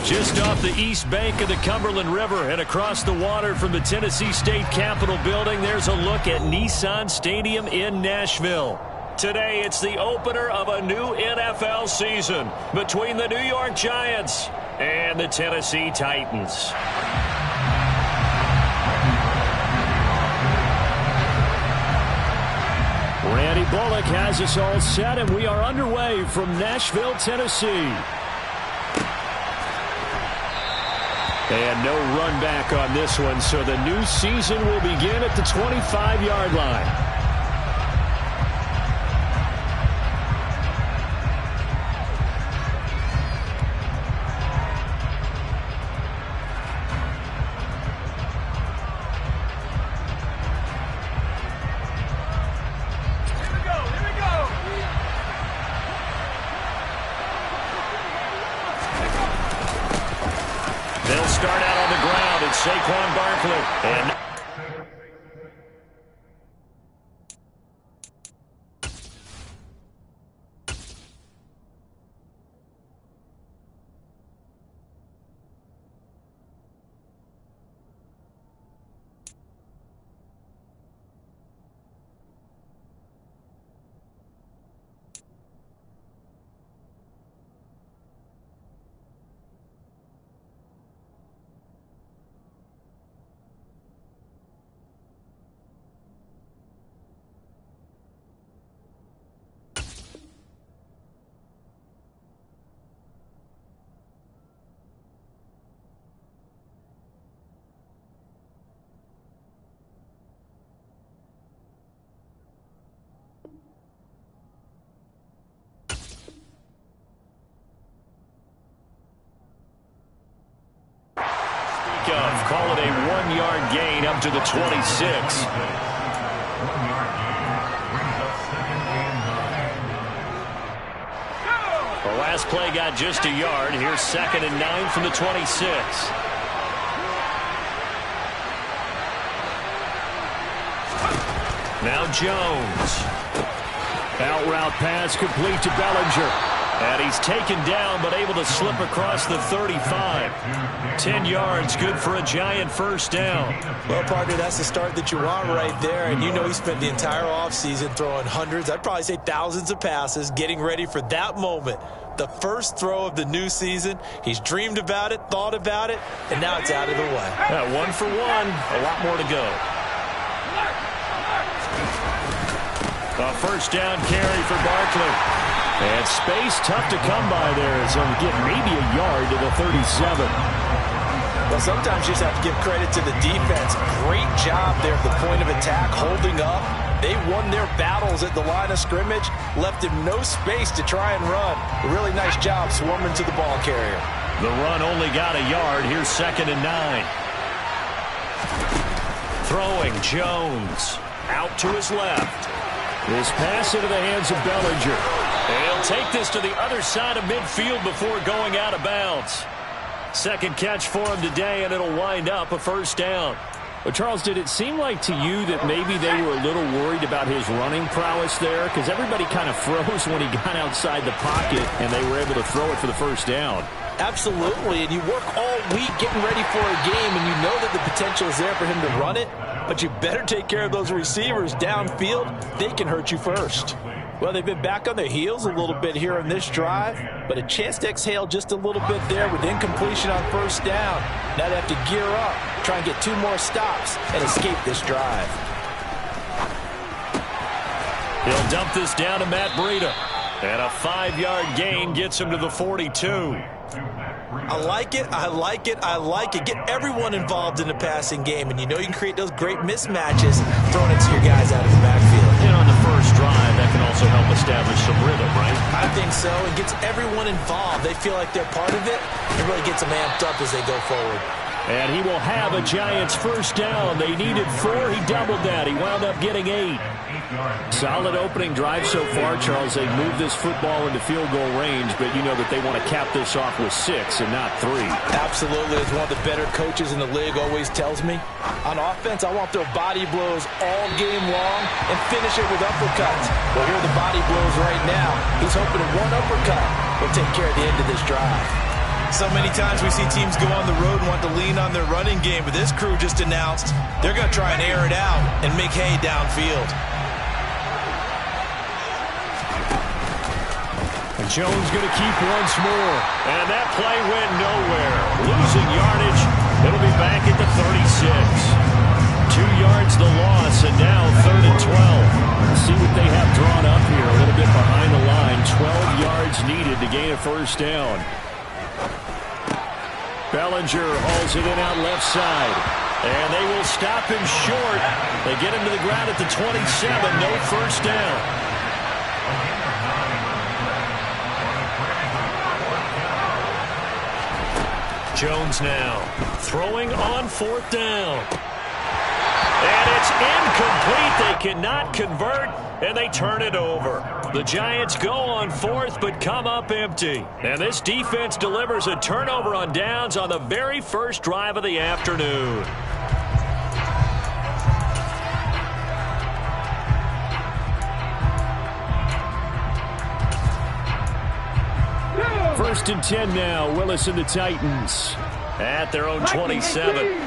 Just off the east bank of the Cumberland River and across the water from the Tennessee State Capitol building, there's a look at Nissan Stadium in Nashville. Today, it's the opener of a new NFL season between the New York Giants and the Tennessee Titans. Randy Bullock has us all set, and we are underway from Nashville, Tennessee. And no run back on this one, so the new season will begin at the 25-yard line. They'll start out on the ground. It's Saquon Barkley. And call it a 1-yard gain up to the 26. The last play got just a yard. Here's 2nd and 9 from the 26. Now Jones. Out route pass complete to Bellinger. And he's taken down, but able to slip across the 35. 10 yards, good for a Giant first down. Well, partner, that's the start that you want right there. And you know he spent the entire offseason throwing hundreds, I'd probably say thousands of passes, getting ready for that moment. The first throw of the new season. He's dreamed about it, thought about it, and now it's out of the way. 1 for 1, a lot more to go. A first down carry for Barkley. And space tough to come by there as he'll get maybe a yard to the 37. Well, sometimes you just have to give credit to the defense. Great job there at the point of attack, holding up. They won their battles at the line of scrimmage, left him no space to try and run. A really nice job swarming to the ball carrier. The run only got a yard. Here's 2nd and 9. Throwing Jones out to his left. This pass into the hands of Bellinger. He'll take this to the other side of midfield before going out of bounds. Second catch for him today, and it'll wind up a first down. Well, Charles, did it seem like to you that maybe they were a little worried about his running prowess there? Because everybody kind of froze when he got outside the pocket, and they were able to throw it for the first down. Absolutely, and you work all week getting ready for a game, and you know that the potential is there for him to run it, but you better take care of those receivers downfield. They can hurt you first. Well, they've been back on their heels a little bit here on this drive, but a chance to exhale just a little bit there with incompletion on first down. Now they have to gear up, try and get 2 more stops, and escape this drive. He'll dump this down to Matt Breida. And a 5-yard gain gets him to the 42. I like it, I like it, I like it. Get everyone involved in the passing game, and you know you can create those great mismatches throwing it to your guys out of the backfield. And on the first drive, that can also help establish some rhythm, right? I think so. It gets everyone involved. They feel like they're part of it. It really gets them amped up as they go forward. And he will have a Giants first down. They needed 4. He doubled that. He wound up getting 8. Solid opening drive so far, Charles. They've moved this football into field goal range, but you know that they want to cap this off with 6 and not 3. Absolutely. As one of the better coaches in the league always tells me, on offense, I want their body blows all game long and finish it with uppercuts. Well, here are the body blows right now. He's hoping one uppercut will take care of the end of this drive. So many times we see teams go on the road and want to lean on their running game, but this crew just announced they're going to try and air it out and make hay downfield. And Jones going to keep once more. And that play went nowhere. Losing yardage. It'll be back at the 36. 2 yards the loss, and now 3rd and 12. Let's see what they have drawn up here. A little bit behind the line. 12 yards needed to gain a first down. Bellinger hauls it in out left side. And they will stop him short. They get him to the ground at the 27. No first down. Jones now throwing on 4th down. And it's incomplete. They cannot convert, and they turn it over. The Giants go on 4th, but come up empty. And this defense delivers a turnover on downs on the very first drive of the afternoon. First and 10 now. Willis and the Titans at their own 27.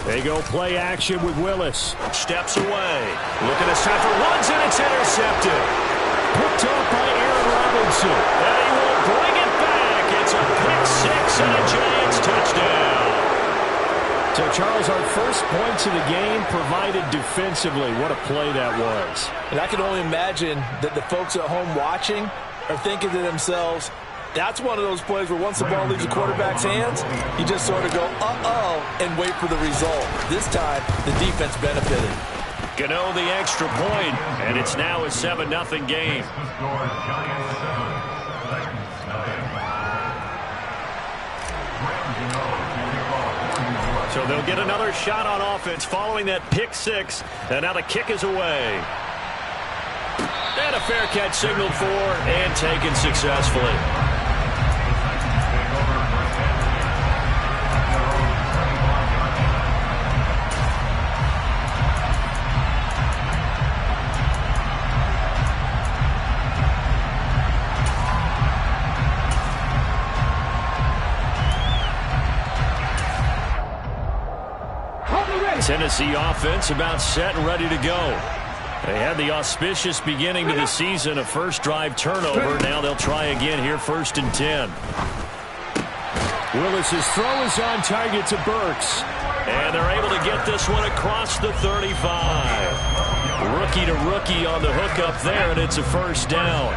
They go play action with Willis. Steps away. Looking to set for ones, and it's intercepted. Picked up by Aaron Robinson. And he will bring it back. It's a pick-6 and a Giants touchdown. So, Charles, our first points of the game provided defensively. What a play that was. And I can only imagine that the folks at home watching are thinking to themselves, that's one of those plays where once the ball leaves the quarterback's hands, you just sort of go, uh-oh, and wait for the result. This time, the defense benefited. Gano the extra point, and it's now a 7-0 game. So they'll get another shot on offense following that pick-6, and now the kick is away. And a fair catch signaled for and taken successfully. Tennessee offense about set and ready to go. They had the auspicious beginning to the season, a first drive turnover. Now they'll try again here, 1st and 10. Willis's throw is on target to Burks. And they're able to get this one across the 35. Rookie to rookie on the hook up there, and it's a first down.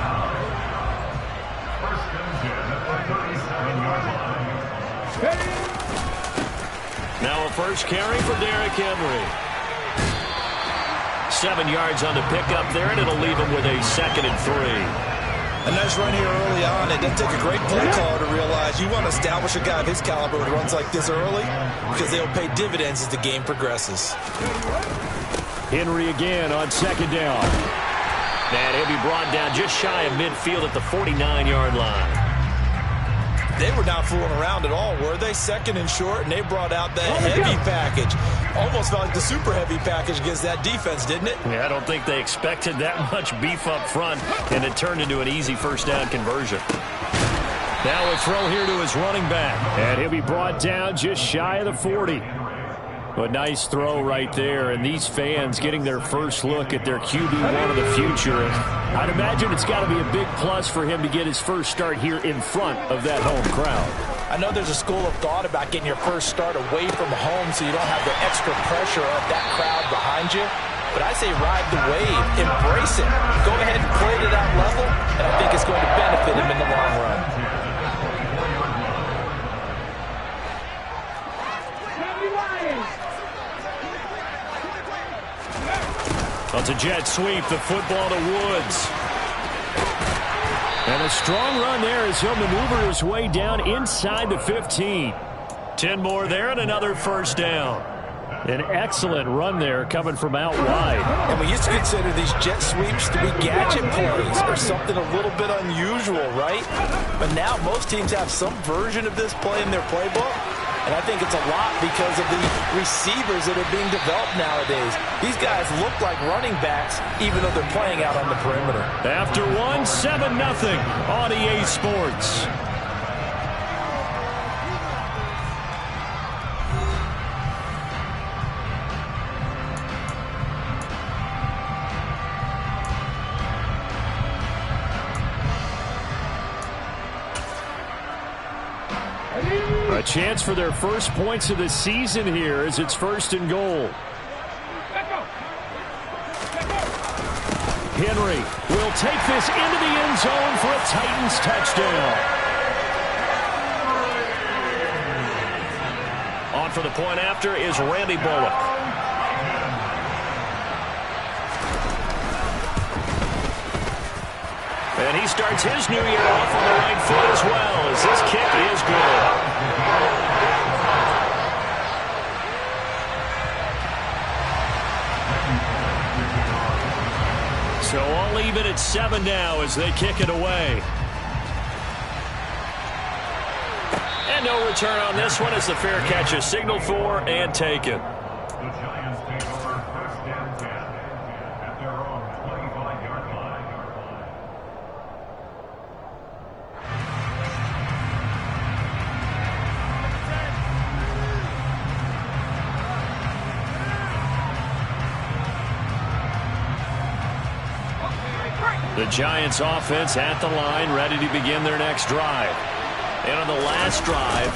Now a first carry for Derrick Henry. 7 yards on the pickup there, and it'll leave him with a 2nd and 3. A nice run here early on. It doesn't take a great play caller to realize you want to establish a guy of his caliber with runs like this early because they'll pay dividends as the game progresses. Henry again on 2nd down. And he'll be brought down just shy of midfield at the 49-yard line. They were not fooling around at all, were they? 2nd and short, and they brought out the heavy package. Almost felt like the super heavy package against that defense, didn't it? Yeah, I don't think they expected that much beef up front, and it turned into an easy first down conversion. Now a throw here to his running back. And he'll be brought down just shy of the 40. A nice throw right there, and these fans getting their first look at their QB1 of the future. I'd imagine it's got to be a big plus for him to get his first start here in front of that home crowd. I know there's a school of thought about getting your first start away from home so you don't have the extra pressure of that crowd behind you. But I say ride the wave, embrace it. Go ahead and play to that level, and I think it's going to benefit him in the long run. Well, it's a jet sweep, the football to Woods. And a strong run there as he'll maneuver his way down inside the 15. 10 more there and another first down. An excellent run there coming from out wide. And we used to consider these jet sweeps to be gadget plays or something a little bit unusual, right? But now most teams have some version of this play in their playbook. And I think it's a lot because of the receivers that are being developed nowadays. These guys look like running backs, even though they're playing out on the perimeter. After one, 7-0 on EA Sports. A chance for their first points of the season here as it's 1st and goal. Henry will take this into the end zone for a Titans touchdown. On for the point after is Randy Bullock. And he starts his new year off on the right foot as well, as this kick is good. So all even at 7 now as they kick it away. And no return on this one as the fair catch is signaled for and taken. The Giants take over 1st and 10 at their own 25-yard line. The Giants offense at the line, ready to begin their next drive. And on the last drive,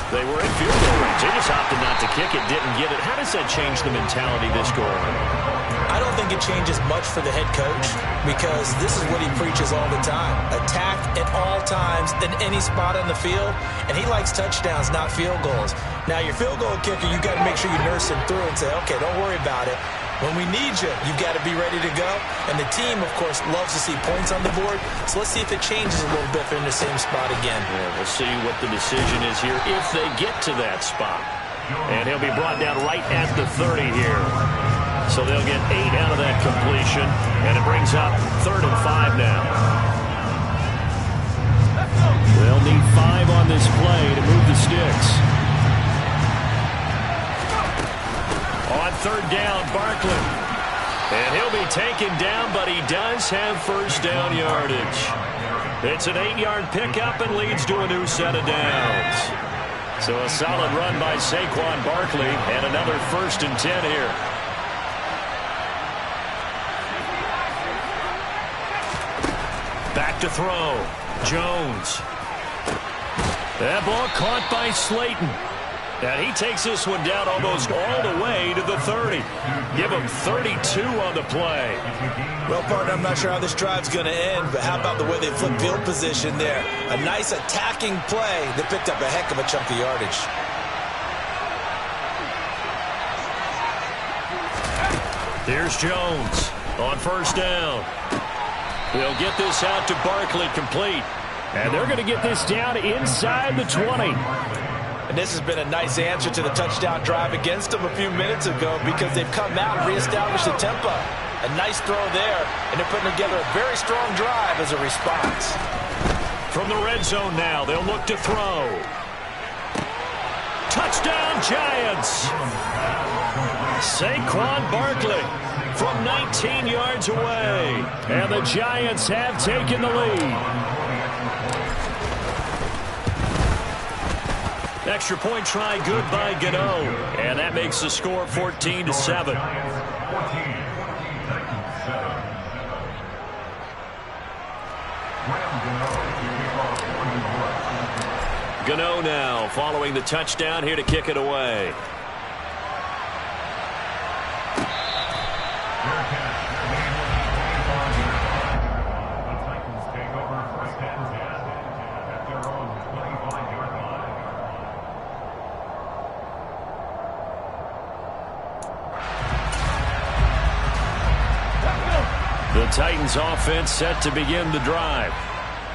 they were in field goal range. They just opted not to kick it, didn't get it. How does that change the mentality this go around? I don't think it changes much for the head coach because this is what he preaches all the time. Attack at all times in any spot on the field, and he likes touchdowns, not field goals. Now, your field goal kicker, you've got to make sure you nurse him through and say, okay, don't worry about it. When we need you, you've got to be ready to go. And the team, of course, loves to see points on the board. So let's see if it changes a little bit if they're in the same spot again. Yeah, we'll see what the decision is here if they get to that spot. And he'll be brought down right at the 30 here. So they'll get 8 out of that completion. And it brings up 3rd and 5 now. They'll need 5 on this play to move the sticks. On 3rd down, Barkley. And he'll be taken down, but he does have 1st down yardage. It's an 8-yard pickup and leads to a new set of downs. So a solid run by Saquon Barkley and another 1st and 10 here. Back to throw. Jones. That ball caught by Slayton. And he takes this one down almost all the way to the 30. Give him 32 on the play. Well, partner, I'm not sure how this drive's going to end, but how about the way they flip field position there? A nice attacking play that picked up a heck of a chunk of yardage. Here's Jones on 1st down. They'll get this out to Barkley complete. And they're going to get this down inside the 20. And this has been a nice answer to the touchdown drive against them a few minutes ago because they've come out and reestablished the tempo. A nice throw there, and they're putting together a very strong drive as a response. From the red zone now, they'll look to throw. Touchdown, Giants! Saquon Barkley from 19 yards away. And the Giants have taken the lead. Extra point try good by Gano. And that makes the score 14-7. Gano now following the touchdown here to kick it away. The Titans offense set to begin the drive.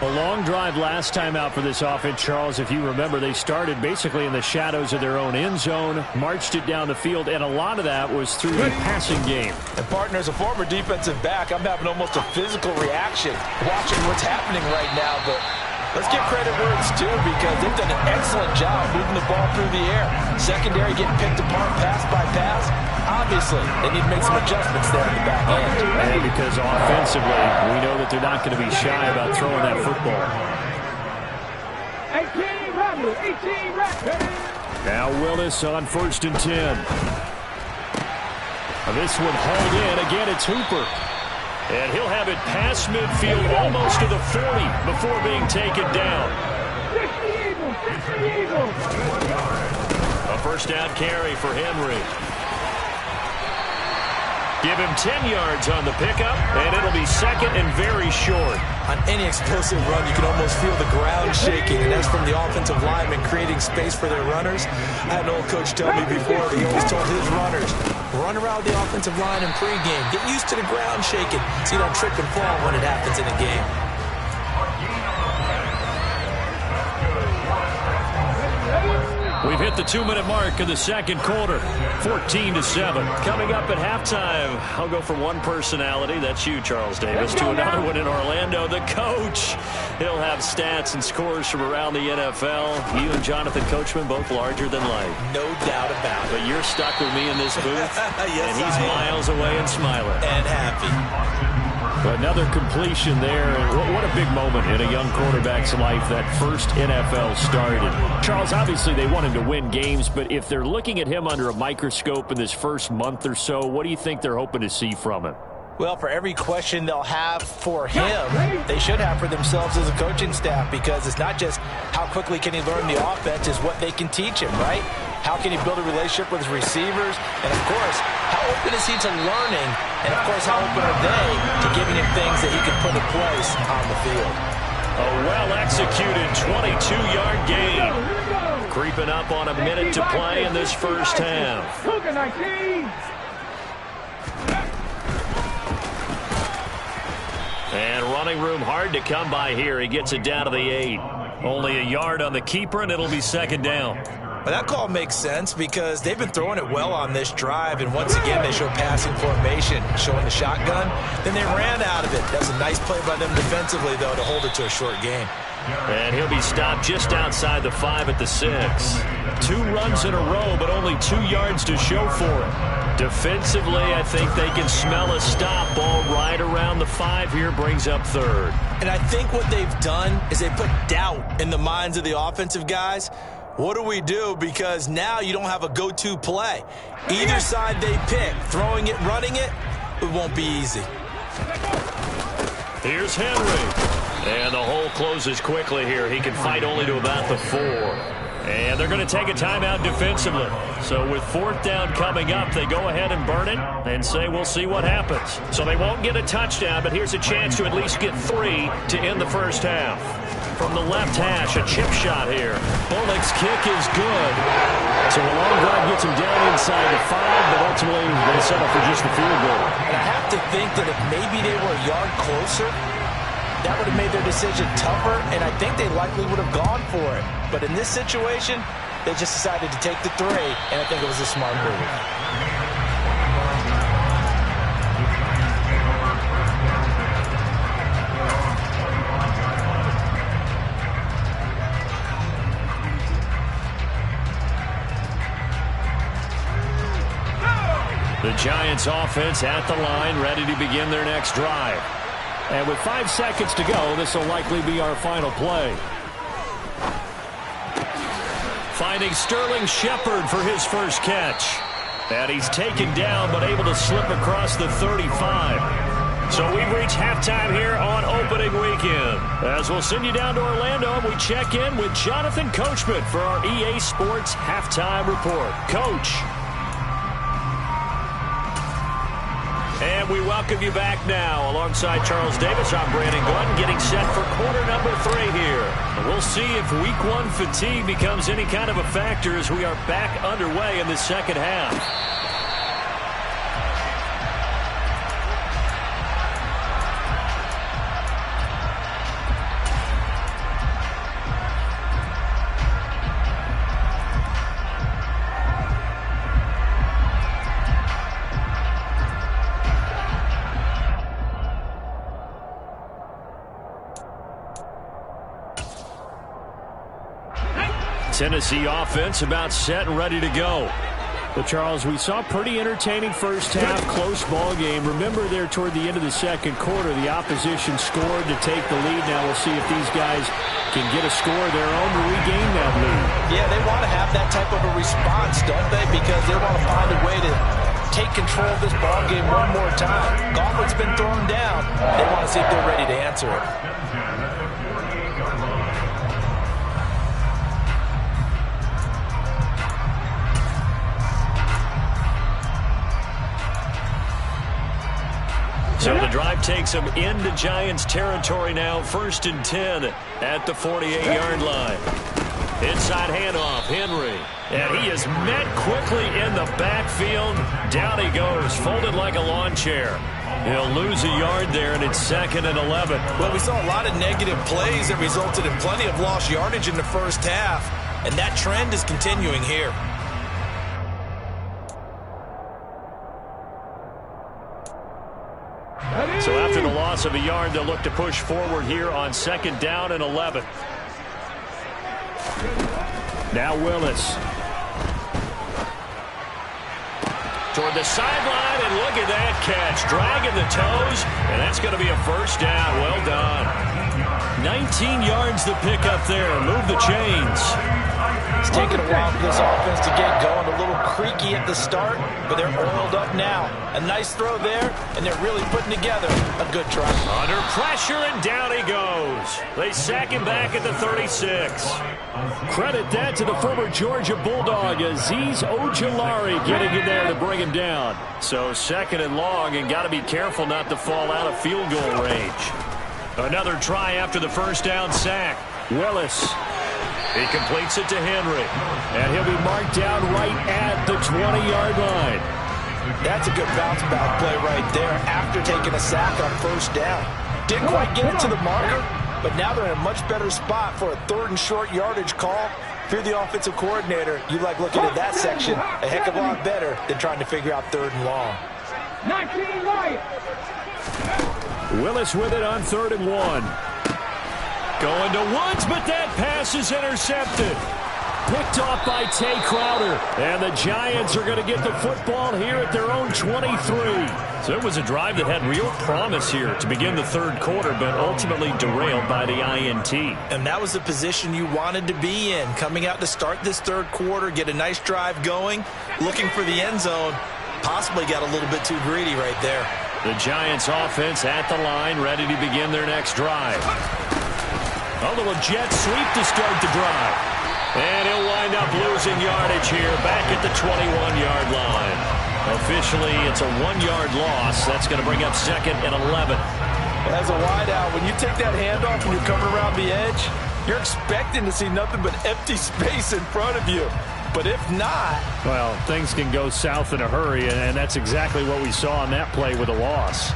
A long drive last time out for this offense, Charles. If you remember, they started basically in the shadows of their own end zone, marched it down the field, and a lot of that was through the passing game. And partner, as a former defensive back, I'm having almost a physical reaction watching what's happening right now. But Let's give credit where it's due because they've done an excellent job moving the ball through the air. Secondary getting picked apart pass by pass. Obviously, they need to make some adjustments there in the back end. And because offensively, we know that they're not going to be shy about throwing that football. 18 ready. Now Willis on 1st and 10. This one hauled in. Again, it's Hooper. And he'll have it past midfield almost to the 40 before being taken down. A first down carry for Henry. Give him 10 yards on the pickup, and it'll be second and very short. On any explosive run, you can almost feel the ground shaking, and that's from the offensive linemen creating space for their runners. I had an old coach tell me before that he always told his runners, run around the offensive line in pregame. Get used to the ground shaking so you don't trip and fall when it happens in a game. We've hit the 2-minute mark of the second quarter, 14-7. Coming up at halftime, I'll go from one personality, that's you, Charles Davis, to another one in Orlando, the coach. He'll have stats and scores from around the NFL. You and Jonathan Coachman, both larger than life. No doubt about it. But you're stuck with me in this booth, yes, and he's miles away and smiling. And happy. Another completion there. What a big moment in a young quarterback's life, that first NFL started. Charles, obviously they want him to win games, but if they're looking at him under a microscope in this first month or so, what do you think they're hoping to see from him? Well, for every question they'll have for him, they should have for themselves as a coaching staff, because it's not just how quickly can he learn the offense, it's what they can teach him, right? How can he build a relationship with his receivers? And, of course, how open is he to learning? And, of course, how open are they to giving him things that he can put in place on the field? A well-executed 22-yard gain. Creeping up on a minute to play in this first half. And running room hard to come by here. He gets it down to the 8. Only a yard on the keeper, and it'll be second down. Well, that call makes sense because they've been throwing it well on this drive, and once again they show passing formation, showing the shotgun. Then they ran out of it. That's a nice play by them defensively, though, to hold it to a short game. And he'll be stopped just outside the 5 at the 6. 2 runs in a row, but only 2 yards to show for it. Defensively, I think they can smell a stop. Ball right around the 5 here, brings up 3rd. And I think what they've done is they put doubt in the minds of the offensive guys. What do we do? Because now you don't have a go-to play. Either side they pick, throwing it, running it, it won't be easy. Here's Henry. And the hole closes quickly here. He can fight only to about the 4. And they're going to take a timeout defensively. So with 4th down coming up, they go ahead and burn it and say we'll see what happens. So they won't get a touchdown, but here's a chance to at least get 3 to end the first half. From the left hash, a chip shot here. Bullock's kick is good. So a long drive gets him down inside the 5, but ultimately they settle for just the field goal. And I have to think that if maybe they were a yard closer, that would have made their decision tougher, and I think they likely would have gone for it. But in this situation, they just decided to take the 3, and I think it was a smart move. The Giants offense at the line, ready to begin their next drive. And with 5 seconds to go, this will likely be our final play. Finding Sterling Shepard for his first catch. And he's taken down, but able to slip across the 35. So we've reached halftime here on opening weekend. As we'll send you down to Orlando, and we check in with Jonathan Coachman for our EA Sports Halftime Report. Coach. And we welcome you back now. Alongside Charles Davis, I'm Brandon Glenn, getting set for quarter number 3 here. And we'll see if week 1 fatigue becomes any kind of a factor as we are back underway in the second half. Tennessee offense about set and ready to go. Well, Charles, we saw pretty entertaining first half, close ball game. Remember there toward the end of the second quarter, the opposition scored to take the lead. Now we'll see if these guys can get a score of their own to regain that lead. Yeah, they want to have that type of a response, don't they? Because they want to find a way to take control of this ball game one more time. Gauntlet's been thrown down. They want to see if they're ready to answer it. So the drive takes them into Giants territory now, 1st and 10 at the 48-yard line. Inside handoff, Henry. And he is met quickly in the backfield. Down he goes, folded like a lawn chair. He'll lose a yard there, and it's 2nd and 11. Well, we saw a lot of negative plays that resulted in plenty of lost yardage in the first half, and that trend is continuing here. So after the loss of a yard, they'll look to push forward here on 2nd down and 11. Now Willis. Toward the sideline, and look at that catch. Dragging the toes, and that's going to be a first down. Well done. 19 yards to pick up there. Move the chains. It's taken a while for this offense to get going. A little creaky at the start, but they're oiled up now. A nice throw there, and they're really putting together a good try. Under pressure, and down he goes. They sack him back at the 36. Credit that to the former Georgia Bulldog, Azeez Ojulari, getting in there to bring him down. So 2nd and long, and got to be careful not to fall out of field goal range. Another try after the first down sack. Willis. He completes it to Henry. And he'll be marked down right at the 20-yard line. That's a good bounce back play right there after taking a sack on first down. Didn't quite get it to the marker, but now they're in a much better spot for a 3rd and short yardage call. If you're the offensive coordinator, you like looking at that section a heck of a lot better than trying to figure out 3rd and long. 19 right. Willis with it on 3rd and 1. Going to Woods, but that pass is intercepted. Picked off by Tay Crowder. And the Giants are going to get the football here at their own 23. So it was a drive that had real promise here to begin the 3rd quarter, but ultimately derailed by the INT. And that was the position you wanted to be in. Coming out to start this 3rd quarter, get a nice drive going, looking for the end zone. Possibly got a little bit too greedy right there. The Giants offense at the line, ready to begin their next drive. A little jet sweep to start the drive. And he'll wind up losing yardage here back at the 21-yard line. Officially, it's a 1-yard loss. That's going to bring up 2nd and 11. As a wideout, when you take that handoff and you're coming around the edge, you're expecting to see nothing but empty space in front of you. But if not... Well, things can go south in a hurry, and that's exactly what we saw on that play with a loss.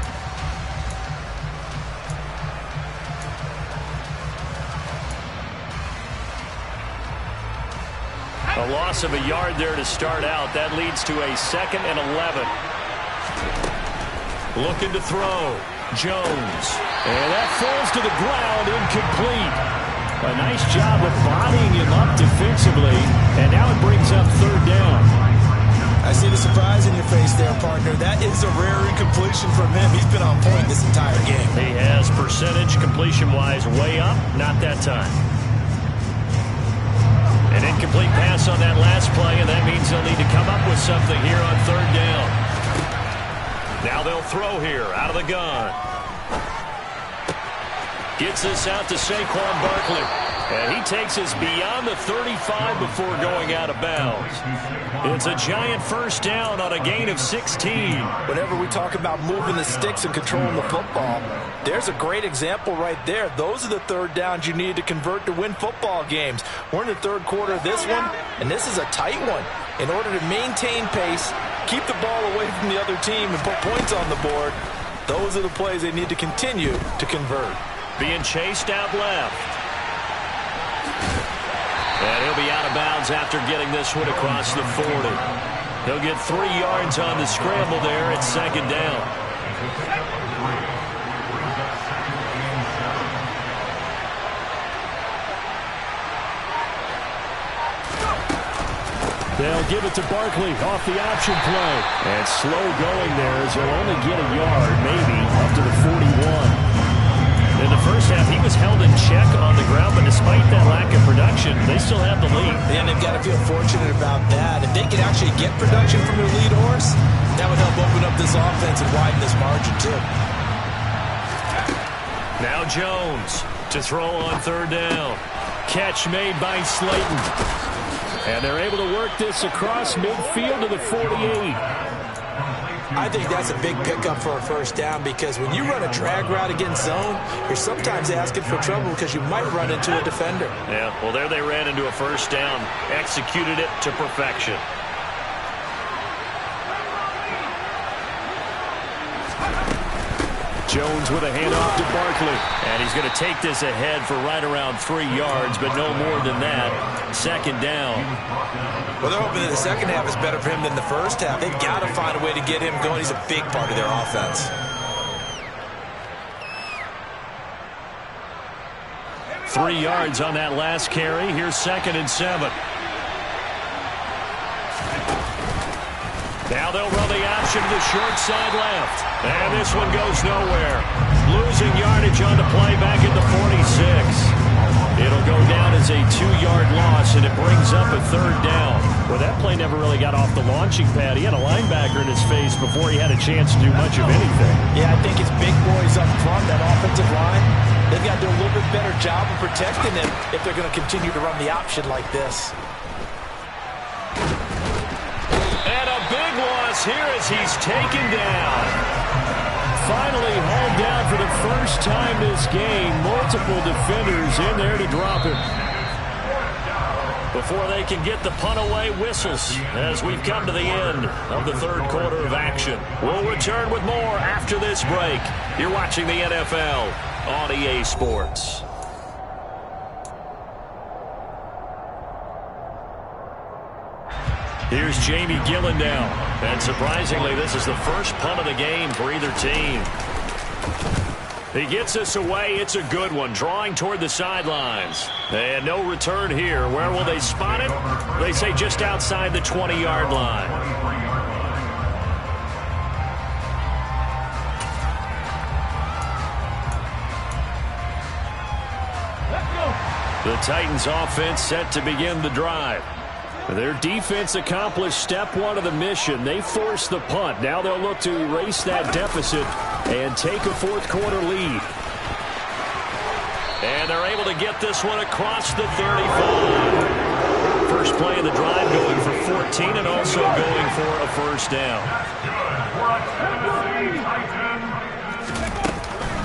A loss of a yard there to start out. That leads to a 2nd and 11. Looking to throw. Jones. And that falls to the ground, incomplete. A nice job of bodying him up defensively, and now it brings up 3rd down. I see the surprise in your face there, partner. That is a rare incompletion from him. He's been on point this entire game. He has percentage completion-wise way up. Not that time. An incomplete pass on that last play, and that means they'll need to come up with something here on 3rd down. Now they'll throw here out of the gun. Gets this out to Saquon Barkley. And he takes us beyond the 35 before going out of bounds. It's a Giant first down on a gain of 16. Whenever we talk about moving the sticks and controlling the football, there's a great example right there. Those are the 3rd downs you need to convert to win football games. We're in the 3rd quarter of this one, and this is a tight one. In order to maintain pace, keep the ball away from the other team, and put points on the board, those are the plays they need to continue to convert. Being chased out left. And he'll be out of bounds after getting this one across the 40. He'll get 3 yards on the scramble there at 2nd down. They'll give it to Barkley off the option play. And slow going there as he'll only get a yard, maybe, up to the 41. In the first half, he was held in check on the ground, but despite that lack of production, they still have the lead. And they've got to feel fortunate about that. If they can actually get production from their lead horse, that would help open up this offense and widen this margin, too. Now Jones to throw on third down. Catch made by Slayton. And they're able to work this across midfield to the 48. I think that's a big pickup for a first down because when you run a drag route against zone, you're sometimes asking for trouble because you might run into a defender. Yeah, well, there they ran into a first down. Executed it to perfection. Jones with a handoff to Barkley. And he's going to take this ahead for right around 3 yards, but no more than that. Second down. Well, they're hoping that the second half is better for him than the first half. They've got to find a way to get him going. He's a big part of their offense. Three yards on that last carry. Here's 2nd and 7. Now they'll run the option to the short side left. And this one goes nowhere. Losing yardage on the play back at the 46. It'll go down as a 2-yard loss, and it brings up a third down. Well, that play never really got off the launching pad. He had a linebacker in his face before he had a chance to do much of anything. Yeah, I think it's big boys up front, that offensive line. They've got to do a little bit better job of protecting him if they're going to continue to run the option like this. And a big loss here as he's taken down. Finally hauled down for the first time this game. Multiple defenders in there to drop him. Before they can get the punt away, whistles as we've come to the end of the third quarter of action. We'll return with more after this break. You're watching the NFL on EA Sports. Here's Jamie Gillendow. And surprisingly, this is the first punt of the game for either team. He gets us away. It's a good one. Drawing toward the sidelines. And no return here. Where will they spot it? They say just outside the 20-yard line. The Titans offense set to begin the drive. Their defense accomplished step one of the mission. They forced the punt. Now they'll look to erase that deficit and take a fourth quarter lead. And they're able to get this one across the 35. First play of the drive going for 14 and also going for a first down.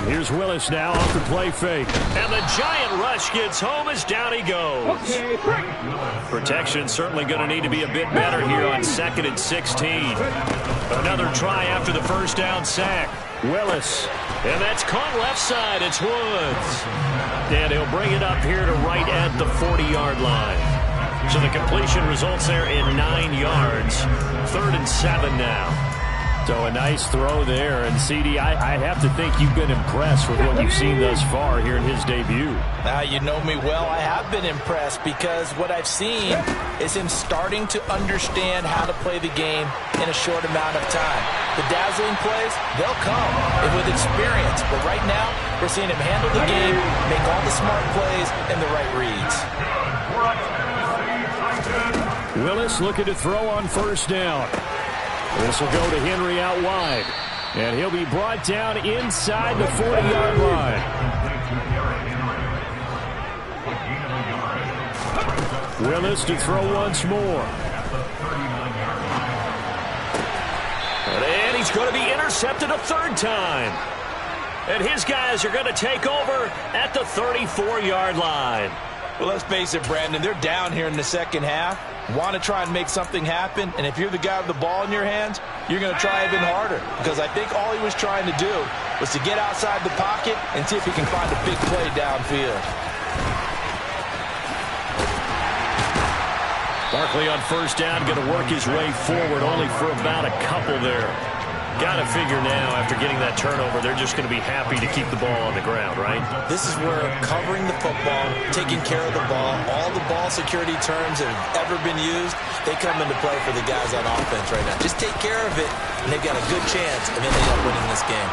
Here's Willis now off the play fake. And the giant rush gets home as down he goes. Protection certainly going to need to be a bit better here on 2nd and 16. Another try after the first down sack. Willis. And that's caught left side. It's Woods. And he'll bring it up here to right at the 40-yard line. So the completion results there in 9 yards. 3rd and 7 now. So a nice throw there. And, CD, I have to think you've been impressed with what you've seen thus far here in his debut. You know me well. I have been impressed because what I've seen is him starting to understand how to play the game in a short amount of time. The dazzling plays, they'll come with experience. But right now, we're seeing him handle the game, make all the smart plays, and the right reads. Willis looking to throw on first down. This will go to Henry out wide. And he'll be brought down inside the 40-yard line. Willis to throw once more. And he's going to be intercepted a third time. And his guys are going to take over at the 34-yard line. Well, let's face it, Brandon, they're down here in the second half. Want to try and make something happen, and if you're the guy with the ball in your hands, you're going to try even harder. Because I think all he was trying to do was to get outside the pocket and see if he can find a big play downfield. Barkley on first down, going to work his way forward only for about a couple there. Got to figure now, after getting that turnover, they're just going to be happy to keep the ball on the ground, right? This is where covering the football, taking care of the ball, all the ball security terms that have ever been used, they come into play for the guys on offense right now. Just take care of it, and they've got a good chance of ending up winning this game.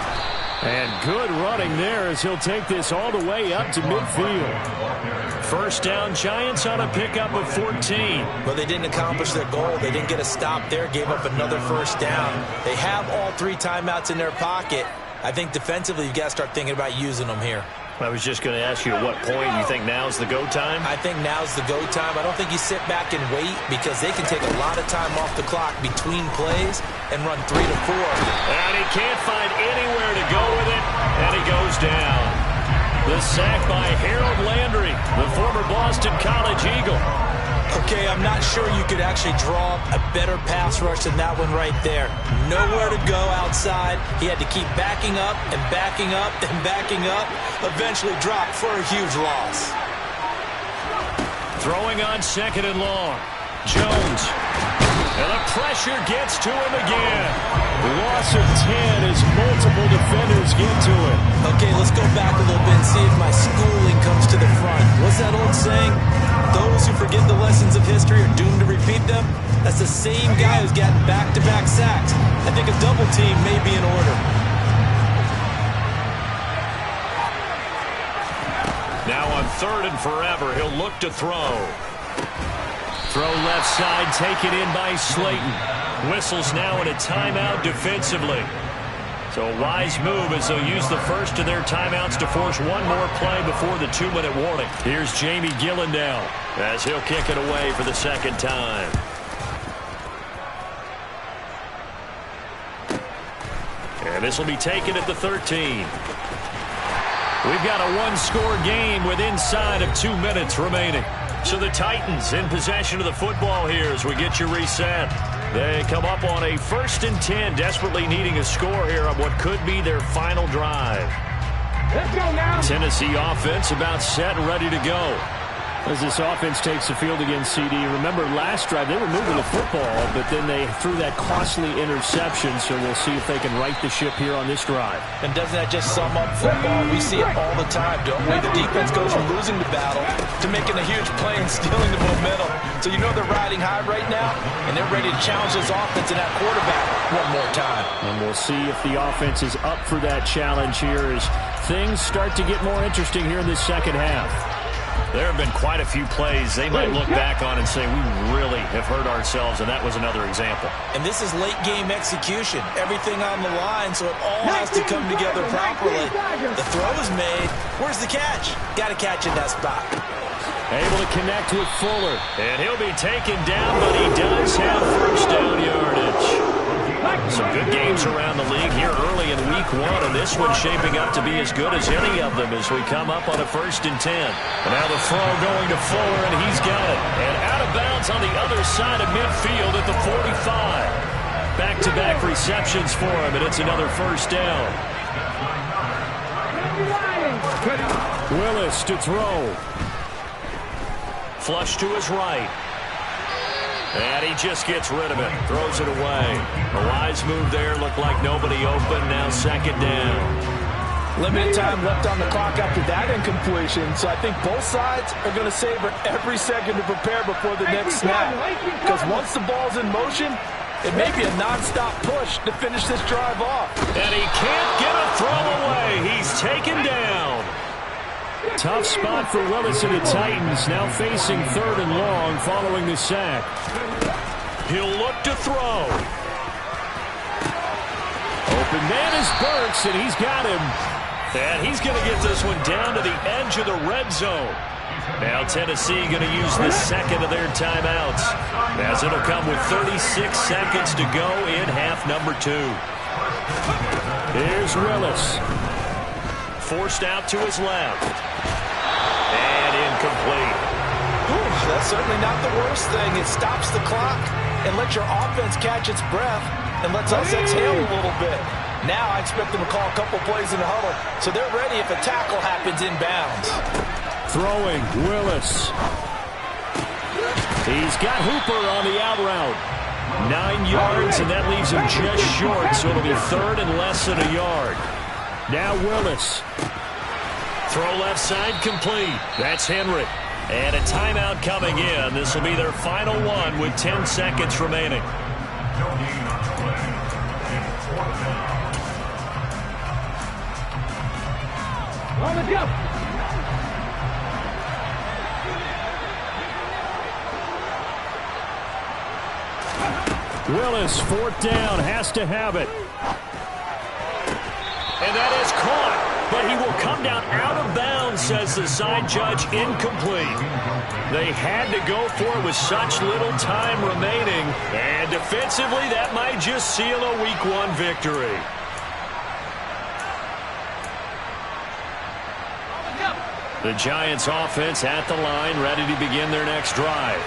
And good running there as he'll take this all the way up to midfield. First down, Giants on a pickup of 14. But they didn't accomplish their goal. They didn't get a stop there, gave up another first down. They have all 3 timeouts in their pocket. I think defensively you've got to start thinking about using them here. I was just going to ask you at what point you think now's the go time? I think now's the go time. I don't think you sit back and wait because they can take a lot of time off the clock between plays and run 3 to 4. And he can't find anywhere to go with it, and he goes down. The sack by Harold Landry, the former Boston College Eagle. Okay, I'm not sure you could actually draw a better pass rush than that one right there. Nowhere to go outside. He had to keep backing up and backing up and backing up. Eventually dropped for a huge loss. Throwing on 2nd and long. Jones. And the pressure gets to him again. Loss of 10 as multiple defenders get to it. Okay, let's go back a little bit and see if my schooling comes to the front. What's that old saying? Those who forget the lessons of history are doomed to repeat them. That's the same guy who's gotten back-to-back sacks. I think a double team may be in order. Now on 3rd and forever, he'll look to throw. Throw left side, taken in by Slayton. Whistles now in a timeout defensively. So a wise move as they'll use the first of their timeouts to force one more play before the 2-minute warning. Here's Jamie Gillendow as he'll kick it away for the 2nd time. And this will be taken at the 13. We've got a one-score game with inside of 2 minutes remaining. So the Titans in possession of the football here as we get you reset. They come up on a 1st and 10, desperately needing a score here on what could be their final drive. Let's go now. Tennessee offense about set and ready to go. As this offense takes the field against CD, remember last drive they were moving the football, but then they threw that costly interception, so we'll see if they can right the ship here on this drive. And doesn't that just sum up football? We see it all the time, don't we? The defense goes from losing the battle to making a huge play and stealing the momentum. So you know they're riding high right now, and they're ready to challenge this offense and that quarterback one more time. And we'll see if the offense is up for that challenge here as things start to get more interesting here in this 2nd half. There have been quite a few plays they might look back on and say, we really have hurt ourselves, and that was another example. And this is late-game execution. Everything on the line, so it all has to come together properly. The throw is made. Where's the catch? Got to catch in that spot. Able to connect with Fuller. And he'll be taken down, but he does have first down yardage. Some good games around the league here early in week 1, and this one's shaping up to be as good as any of them as we come up on a 1st and 10. And now the throw going to Fuller, and he's got it. And out of bounds on the other side of midfield at the 45. Back-to-back receptions for him, and it's another first down. Willis to throw. Flush to his right. And he just gets rid of it. Throws it away. A wise move there. Looked like nobody open. Now 2nd down. Limited time left on the clock after that incompletion. So I think both sides are going to savor every second to prepare before the next snap. Because once the ball's in motion, it may be a nonstop push to finish this drive off. And he can't get a throw away. He's taken down. Tough spot for Willis and the Titans, now facing 3rd and long following the sack. He'll look to throw. Open man is Burks, and he's got him. And he's going to get this one down to the edge of the red zone. Now Tennessee going to use the 2nd of their timeouts, as it'll come with 36 seconds to go in half number 2. Here's Willis. Forced out to his left. And incomplete. That's certainly not the worst thing. It stops the clock and lets your offense catch its breath and lets us exhale a little bit. Now I expect them to call a couple plays in the huddle, so they're ready if a tackle happens inbounds. Throwing, Willis. He's got Hooper on the out route. 9 yards, and that leaves him just short, so it'll be third and less than a yard. Now Willis. Throw left side complete. That's Henry. And a timeout coming in. This will be their final one with 10 seconds remaining. On the jump. Willis, fourth down, has to have it. And that is caught. But he will come down out of bounds, says the side judge, incomplete. They had to go for it with such little time remaining. And defensively, that might just seal a Week 1 victory. The Giants offense at the line, ready to begin their next drive.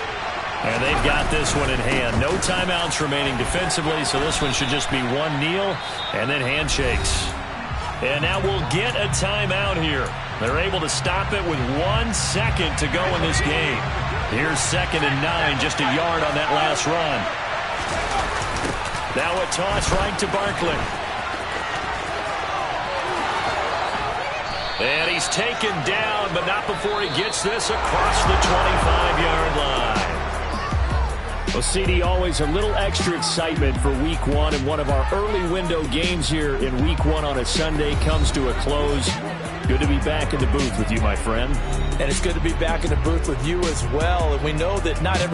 And they've got this one in hand. No timeouts remaining defensively, so this one should just be one kneel and then handshakes. And now we'll get a timeout here. They're able to stop it with 1 second to go in this game. Here's 2nd and 9, just a yard on that last run. Now a toss right to Barkley. And he's taken down, but not before he gets this across the 25-yard line. Well, CD, always a little extra excitement for Week 1, and one of our early window games here in Week 1 on a Sunday comes to a close. Good to be back in the booth with you, my friend. And it's good to be back in the booth with you as well. And we know that not every